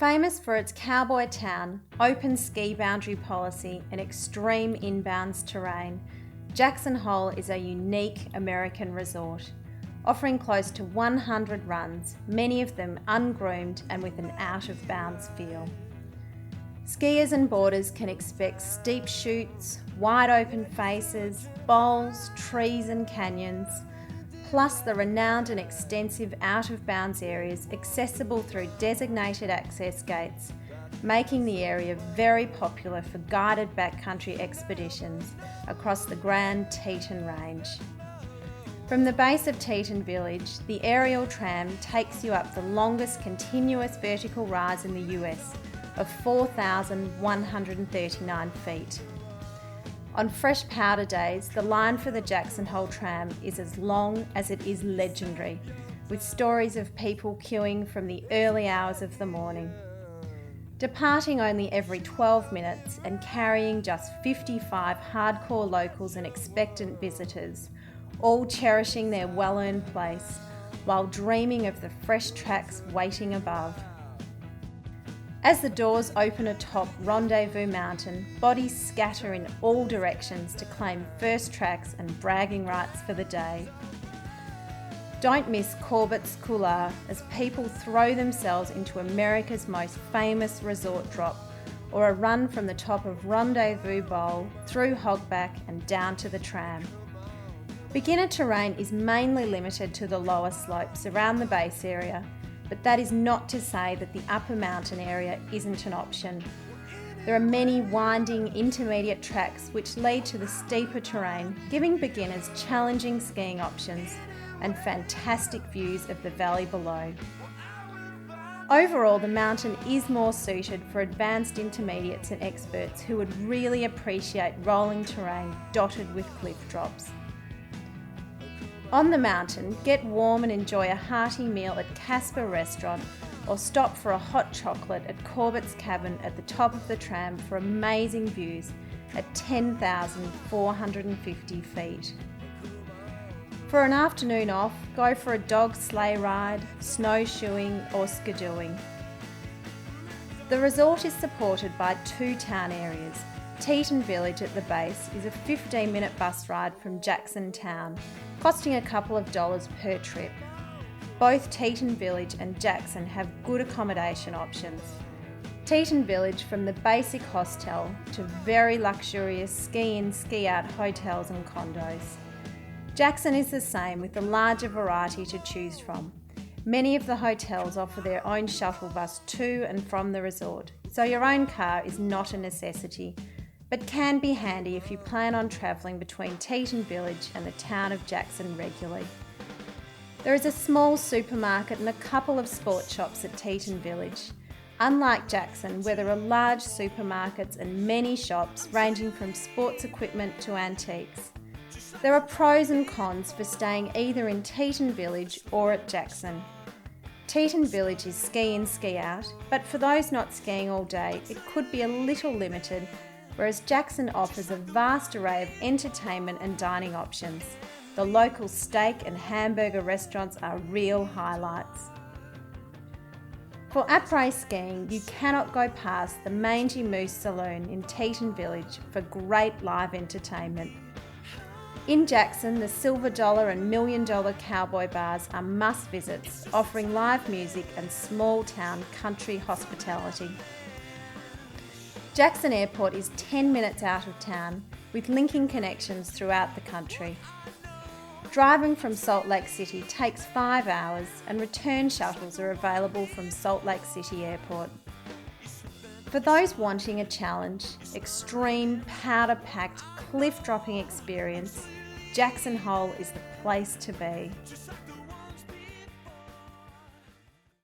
Famous for its cowboy town, open ski boundary policy and extreme inbounds terrain, Jackson Hole is a unique American resort, offering close to 100 runs, many of them ungroomed and with an out-of-bounds feel. Skiers and boarders can expect steep chutes, wide open faces, bowls, trees and canyons, plus the renowned and extensive out-of-bounds areas accessible through designated access gates, making the area very popular for guided backcountry expeditions across the Grand Teton Range. From the base of Teton Village, the aerial tram takes you up the longest continuous vertical rise in the US of 4,139 feet. On fresh powder days, the line for the Jackson Hole tram is as long as it is legendary, with stories of people queuing from the early hours of the morning. Departing only every 12 minutes and carrying just 55 hardcore locals and expectant visitors, all cherishing their well-earned place while dreaming of the fresh tracks waiting above. As the doors open atop Rendezvous Mountain, bodies scatter in all directions to claim first tracks and bragging rights for the day. Don't miss Corbett's Couloir as people throw themselves into America's most famous resort drop, or a run from the top of Rendezvous Bowl through Hogback and down to the tram. Beginner terrain is mainly limited to the lower slopes around the base area, but that is not to say that the upper mountain area isn't an option. There are many winding intermediate tracks which lead to the steeper terrain, giving beginners challenging skiing options and fantastic views of the valley below. Overall, the mountain is more suited for advanced intermediates and experts who would really appreciate rolling terrain dotted with cliff drops. On the mountain, get warm and enjoy a hearty meal at Casper Restaurant, or stop for a hot chocolate at Corbett's Cabin at the top of the tram for amazing views at 10,450 feet. For an afternoon off, go for a dog sleigh ride, snowshoeing or skidooing. The resort is supported by two town areas. Teton Village at the base is a 15-minute bus ride from Jackson Town, costing a couple of dollars per trip. Both Teton Village and Jackson have good accommodation options. Teton Village from the basic hostel to very luxurious ski-in, ski-out hotels and condos. Jackson is the same with a larger variety to choose from. Many of the hotels offer their own shuttle bus to and from the resort, so your own car is not a necessity, but can be handy if you plan on travelling between Teton Village and the town of Jackson regularly. There is a small supermarket and a couple of sports shops at Teton Village, unlike Jackson where there are large supermarkets and many shops ranging from sports equipment to antiques. There are pros and cons for staying either in Teton Village or at Jackson. Teton Village is ski in, ski out, but for those not skiing all day, it could be a little limited, whereas Jackson offers a vast array of entertainment and dining options. The local steak and hamburger restaurants are real highlights. For après skiing, you cannot go past the Mangy Moose Saloon in Teton Village for great live entertainment. In Jackson, the Silver Dollar and $1 Million Cowboy bars are must-visits, offering live music and small-town country hospitality. Jackson Airport is 10 minutes out of town, with linking connections throughout the country. Driving from Salt Lake City takes 5 hours, and return shuttles are available from Salt Lake City Airport. For those wanting a challenge, extreme, powder-packed, cliff-dropping experience, Jackson Hole is the place to be.